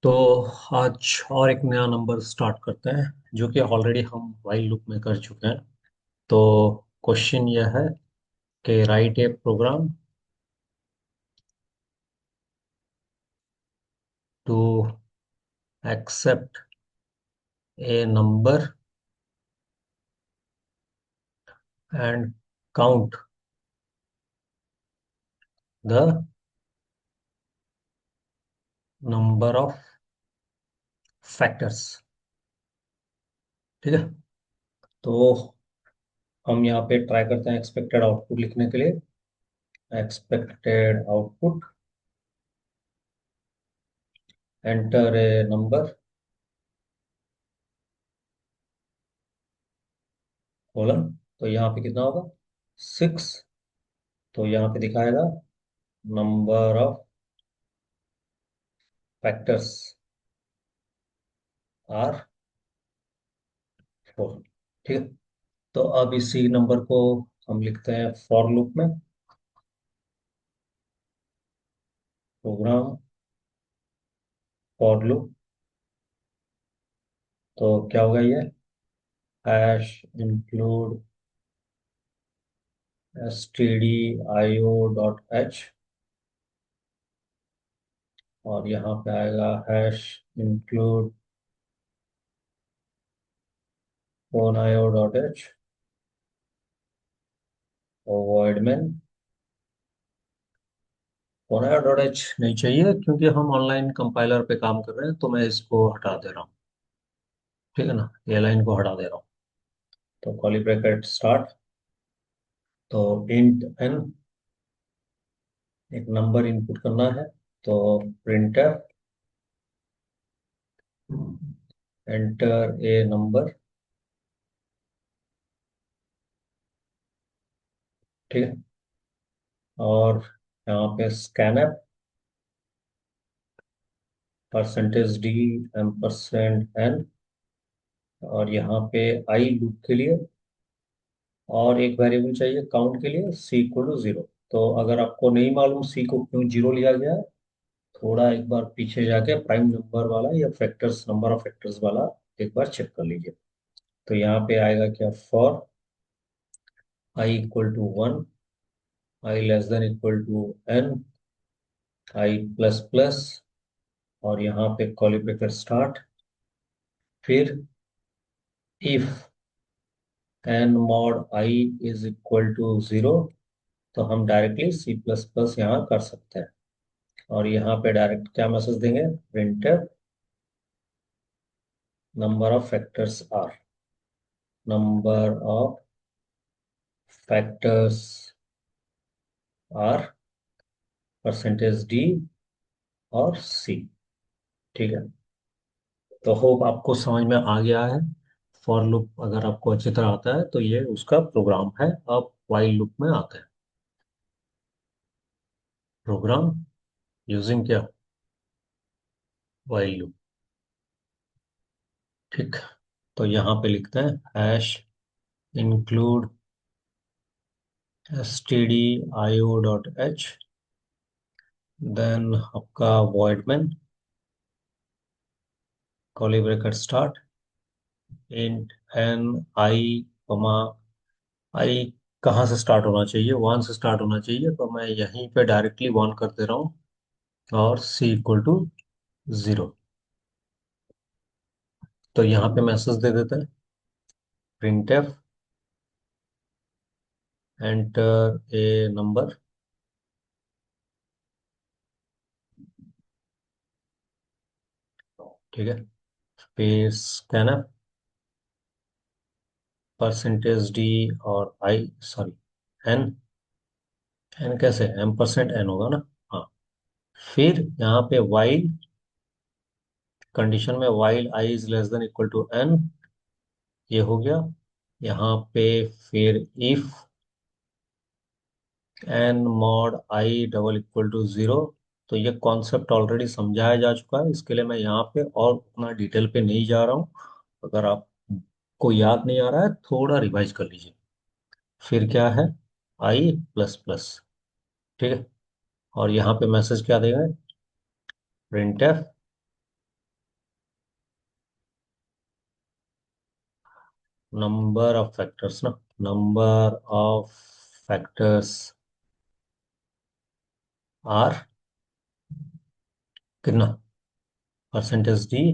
तो आज और एक नया नंबर स्टार्ट करते हैं जो कि ऑलरेडी हम वाइल लूप में कर चुके हैं। तो क्वेश्चन यह है कि write a program to accept a number and count the number of factors. ठीक है। तो हम यहाँ पे ट्राई करते हैं एक्सपेक्टेड आउटपुट लिखने के लिए। Expected output, enter a number column. तो यहाँ पे कितना होगा? 6। तो यहाँ पे दिखाएगा नंबर ऑफ फैक्टर्स आर 4। ठीक है। तो अब इसी नंबर को हम लिखते हैं फॉर लूप में। Program for loop. तो क्या होगा ये? हैश इंक्लूड stdio.h, और यहाँ पे आएगा हैश इंक्लूड phonio.h और void main। phonio.h नहीं चाहिए क्योंकि हम ऑनलाइन कंपाइलर पे काम कर रहे हैं, तो मैं इसको हटा दे रहा हूँ। ठीक है ना, ये लाइन को हटा दे रहा हूँ। तो कर्ली ब्रैकेट स्टार्ट। तो इंट n एक नंबर इनपुट करना है। तो प्रिंटफ एंटर ए नंबर। ठीक है। और यहाँ पे स्कैनफ %d %n, और यहाँ पे आई लूप के लिए, और एक वेरिएबल चाहिए काउंट के लिए c = 0। तो अगर आपको नहीं मालूम c को क्यों 0 लिया गया है, थोड़ा एक बार पीछे जाके प्राइम नंबर वाला या फैक्टर्स, नंबर ऑफ फैक्टर्स वाला एक बार चेक कर लीजिए। तो यहाँ पे आएगा क्या? For i = 1, i <= n, i++, और यहाँ पे कर्ली ब्रैकेट स्टार्ट। फिर इफ n mod i = 0, तो हम डायरेक्टली C++ यहाँ कर सकते हैं। और यहाँ पे डायरेक्ट क्या मैसेज देंगे? Printf number of factors are, number of factors are %d और c। ठीक है। तो होप आपको समझ में आ गया है। फॉर लूप अगर आपको अच्छी तरह आता है तो ये उसका प्रोग्राम है। अब वाइल लूप में आते हैं। प्रोग्राम यूजिंग क्या? While loop. ठीक। तो यहाँ पे लिखते हैं हैश इंक्लूड stdio.h, देन आपका void main, curly bracket start, int n i, आई कहाँ से स्टार्ट होना चाहिए? 1 से स्टार्ट होना चाहिए, तो मैं यहीं पे डायरेक्टली 1 कर दे रहा हूँ। और c = 0। तो यहाँ पे मैसेज दे देते हैं प्रिंटफ एंटर ए नंबर। ठीक है। फिर स्कैनफ %d और आई, सॉरी, एन। एन कैसे? m% n होगा ना। हाँ। फिर यहाँ पे वाइल कंडीशन में, वाइल i <= n, ये हो गया। यहाँ पे फिर इफ n mod i =0। तो ये कॉन्सेप्ट ऑलरेडी समझाया जा चुका है, इसके लिए मैं यहाँ पे और उतना डिटेल पे नहीं जा रहा हूँ। अगर आपको याद नहीं आ रहा है, थोड़ा रिवाइज कर लीजिए। फिर क्या है? i++। ठीक है। और यहाँ पे मैसेज क्या देगा? प्रिंटफ नंबर ऑफ फैक्टर्स ना, नंबर ऑफ फैक्टर्स आर कितना, परसेंटेज डी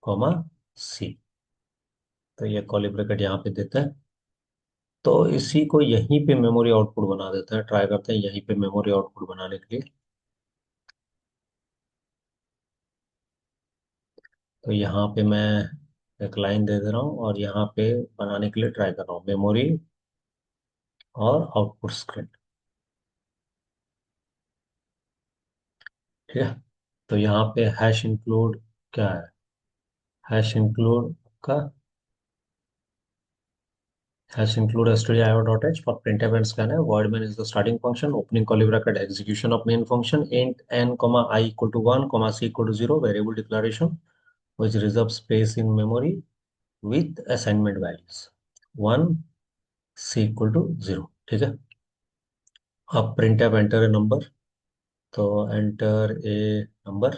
कॉमा सी। तो ये कॉली ब्रैकेट यहाँ पे देते हैं। तो इसी को यहीं पे मेमोरी आउटपुट बना देते हैं, ट्राई करते हैं यहीं पे मेमोरी आउटपुट बनाने के लिए। तो यहाँ पे मैं एक लाइन दे दे रहा हूँ और यहाँ पे बनाने के लिए ट्राई कर रहा हूँ मेमोरी और आउटपुट स्क्रिप्ट। ठीक है। तो यहाँ पे हैश इंक्लूड क्या है, हैश इंक्लूड का hash include stdio.h for printf and scanf. Void main is the starting function. Opening curly bracket execution of main function. Int n comma I equal to 1 comma c equal to 0. Variable declaration which reserves space in memory with assignment values 1 c equal to 0। ठीक है। अब printf enter a number, तो enter a number,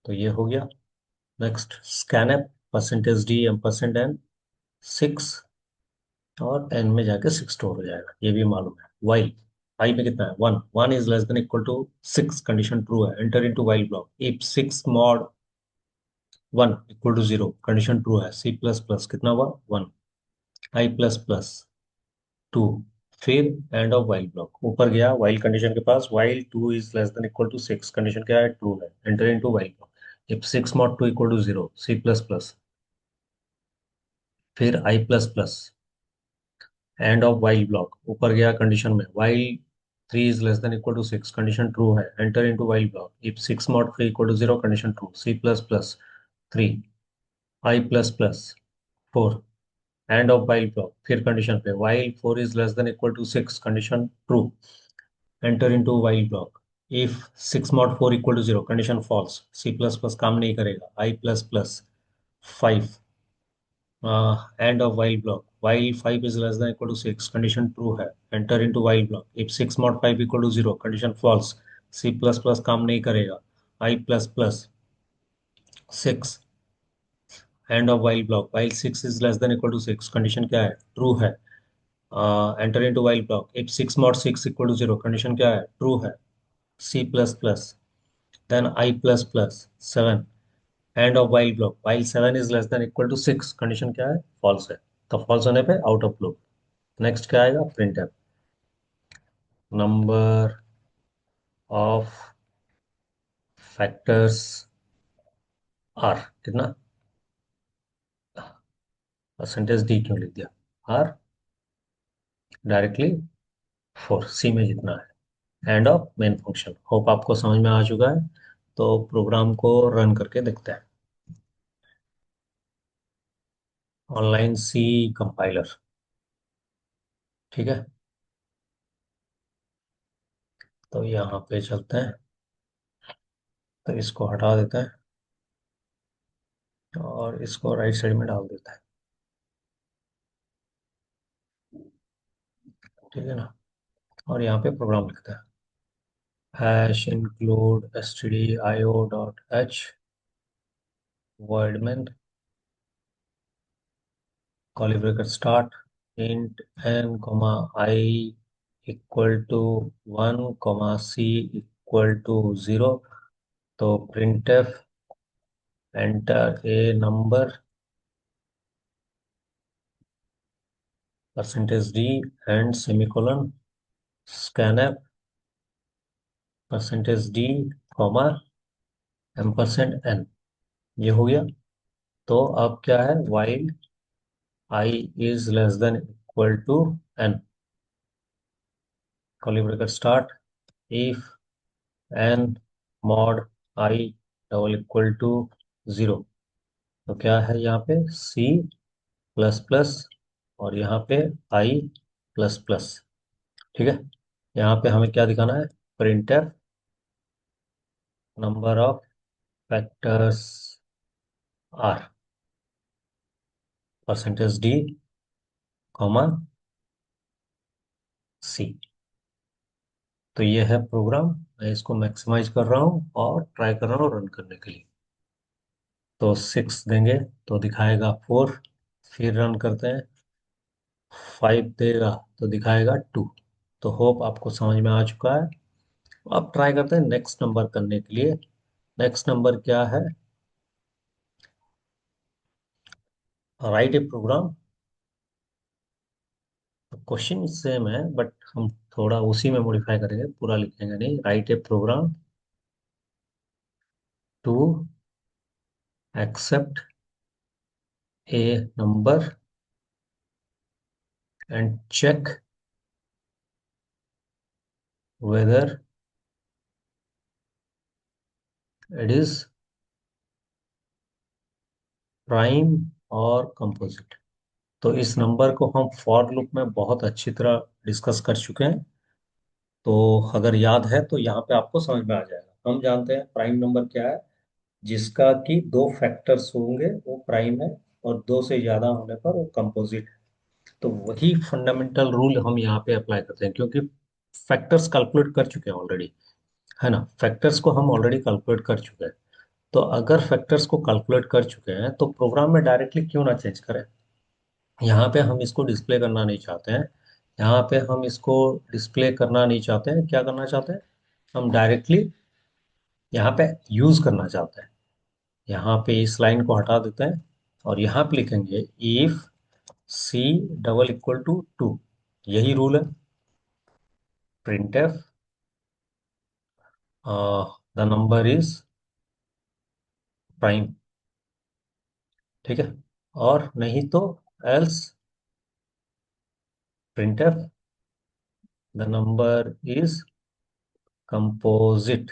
तो ये हो गया। Next scanf percentage D ampersand N 6, और N में जाके 6 स्टोर हो जाएगा, ये भी मालूम है। वाइल आई में कितना है, 1, 1 is less than equal to 6, condition true है। Enter into while block if 6 mod 1 equal to 0, condition true है। सी प्लस प्लस कितना हुआ, 1। I plus plus 2। फिर एंड ऑफ वाइल ब्लॉक, ऊपर गया वाइल कंडीशन के पास, while 2 is less than equal to 6, condition क्या है, ट्रू है। Enter into while block if 6 mod 2 equal to 0, C plus plus. फिर i plus plus end of while block, ऊपर गया कंडीशन में, while 3 is less than equal to 6, condition true है। Enter into while block if 6 mod 3 equal to 0, condition true. C plus plus 3, I plus plus 4, end of while block, फिर condition पे, while 4 is less than equal to 6, condition true. Enter into while block if 6 mod 4 equal to 0, condition false. C plus plus काम नहीं करेगा। I plus plus 5, end of while block, while 5 is less than equal to 6, condition true है। enter into while block if 6 mod 5 equal to 0, condition false। c plus plus काम नहीं करेगा। i plus plus 6, end of while block, while 6 is less than equal to 6, condition क्या है, true है। enter into while block if 6 mod 6 equal to 0, condition क्या है, true है। c plus plus, then i plus plus 7, end of while block, while 7 is less than equal to 6, condition क्या है, false है। तो फॉल्स होने पे आउट ऑफ लूप। नेक्स्ट क्या आएगा, printf, number of factors are कितना, परसेंटेज डी क्यों लिख दिया, आर डायरेक्टली 4, सी में जितना है। End of main function, hope आपको समझ में आ चुका है। तो प्रोग्राम को रन करके देखते हैं। ऑनलाइन सी कंपाइलर, ठीक है। तो यहाँ पे चलते हैं, तो इसको हटा देते हैं और इसको राइट साइड में डाल देते हैं। ठीक है ना। और यहाँ पे प्रोग्राम लिखते हैं, hash include stdio.h वर्डमेन curly bracket start int n comma I equal to 1 comma c equal to 0। तो printf enter a number percentage d and semicolon scanf percentage d comma ampersand n, ये हो गया। तो अब क्या है, while I is less than equal to n, curly bracket start if n mod I double equal to 0। तो क्या है यहाँ पे, सी प्लस प्लस, और यहाँ पे आई प्लस प्लस। ठीक है। यहाँ पे हमें क्या दिखाना है, printf number of factors are, percentage d comma c. तो ये है प्रोग्राम, मैं इसको मैक्सिमाइज कर रहा हूँ और ट्राई कर रहा हूँ रन करने के लिए। तो 6 देंगे तो दिखाएगा 4, फिर रन करते हैं। 5 देगा तो दिखाएगा 2। तो होप आपको समझ में आ चुका है। अब ट्राई करते हैं नेक्स्ट नंबर करने के लिए। नेक्स्ट नंबर क्या है? Write a program. Question same है बट हम थोड़ा उसी में मॉडिफाई करेंगे, पूरा लिखेंगे नहीं। Write a program to accept a number and check whether it is prime or composite. तो इस नंबर को हम फॉर लूप में बहुत अच्छी तरह डिस्कस कर चुके हैं। तो अगर याद है तो यहाँ पे आपको समझ में आ जाएगा। हम जानते हैं प्राइम नंबर क्या है। जिसका कि दो फैक्टर्स होंगे वो प्राइम है, और दो से ज्यादा होने पर वो कंपोजिट है। तो वही फंडामेंटल रूल हम यहाँ पे अप्लाई करते हैं, क्योंकि फैक्टर्स कैलकुलेट कर चुके हैं ऑलरेडी, है ना। फैक्टर्स को हम ऑलरेडी कैलकुलेट कर चुके हैं। तो अगर फैक्टर्स को कैलकुलेट कर चुके हैं तो प्रोग्राम में डायरेक्टली क्यों ना चेंज करें। यहाँ पे हम इसको डिस्प्ले करना नहीं चाहते हैं। यहाँ पे हम इसको डिस्प्ले करना नहीं चाहते हैं। क्या करना चाहते हैं? हम डायरेक्टली यहाँ पे यूज करना चाहते हैं। यहाँ पे इस लाइन को हटा देते हैं और यहाँ पे लिखेंगे if C double equal to 2। यही रूल है। Printf the number is prime. ठीक है। और नहीं तो else printf the number is composite.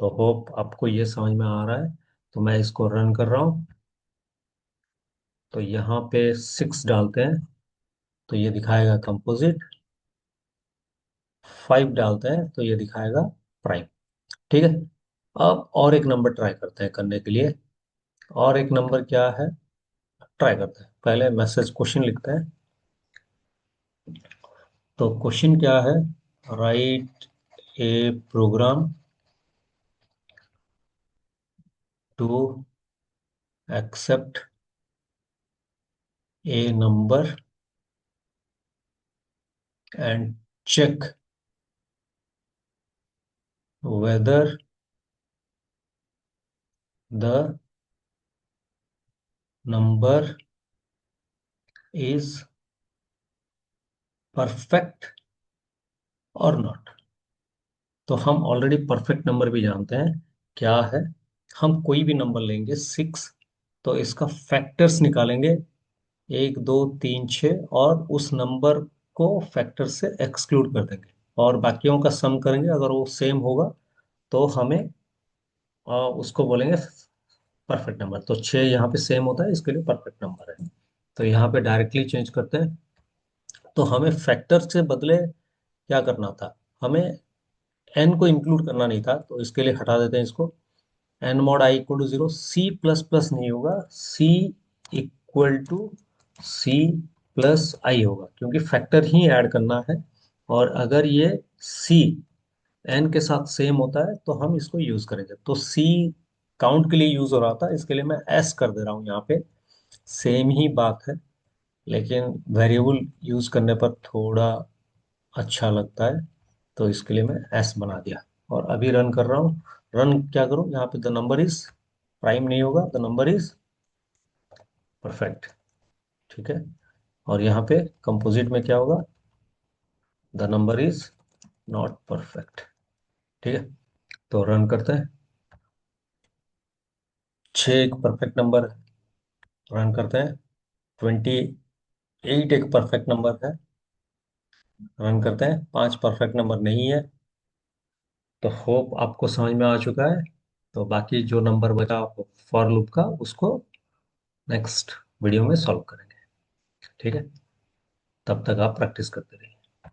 तो होप आपको ये समझ में आ रहा है। तो मैं इसको रन कर रहा हूँ। तो यहाँ पे 6 डालते हैं तो ये दिखाएगा कंपोजिट। 5 डालते हैं तो ये दिखाएगा प्राइम। ठीक है। अब और एक नंबर ट्राई करते हैं करने के लिए। और एक नंबर क्या है, ट्राई करते हैं। पहले मैसेज क्वेश्चन लिखते हैं। तो क्वेश्चन क्या है? Write a program to accept a number and check whether the number is perfect or not. तो हम ऑलरेडी परफेक्ट नंबर भी जानते हैं क्या है। हम कोई भी नंबर लेंगे 6, तो इसका फैक्टर्स निकालेंगे 1 2 3 6, और उस नंबर को फैक्टर से एक्सक्लूड कर देंगे और बाकियों का सम करेंगे। अगर वो सेम होगा तो हमें उसको बोलेंगे परफेक्ट नंबर। तो 6 यहाँ पे सेम होता है, इसके लिए परफेक्ट नंबर है। तो यहाँ पे डायरेक्टली चेंज करते हैं। तो हमें फैक्टर से बदले क्या करना था? हमें एन को इंक्लूड करना नहीं था, तो इसके लिए हटा देते हैं इसको। N mod I equal to 0। C plus plus नहीं होगा, C equal to C plus I होगा, क्योंकि फैक्टर ही ऐड करना है। और अगर ये सी एन के साथ सेम होता है तो हम इसको यूज करेंगे। तो सी काउंट के लिए यूज हो रहा था, इसके लिए मैं एस कर दे रहा हूँ यहाँ पे। सेम ही बात है, लेकिन वेरिएबल यूज करने पर थोड़ा अच्छा लगता है, तो इसके लिए मैं एस बना दिया। और अभी रन कर रहा हूँ। रन क्या करूँ? यहाँ पे द नंबर इज प्राइम नहीं होगा, द नंबर इज परफेक्ट। ठीक है। और यहाँ पे कंपोजिट में क्या होगा? The number is not perfect. ठीक है। तो रन करते हैं। 6 एक परफेक्ट नंबर है। रन करते हैं। 28 एक परफेक्ट नंबर है। रन करते हैं। 5 परफेक्ट नंबर नहीं है। तो होप आपको समझ में आ चुका है। तो बाकी जो नंबर बचा फॉर लूप का, उसको नेक्स्ट वीडियो में सॉल्व करेंगे। ठीक है। तब तक आप प्रैक्टिस करते रहिए।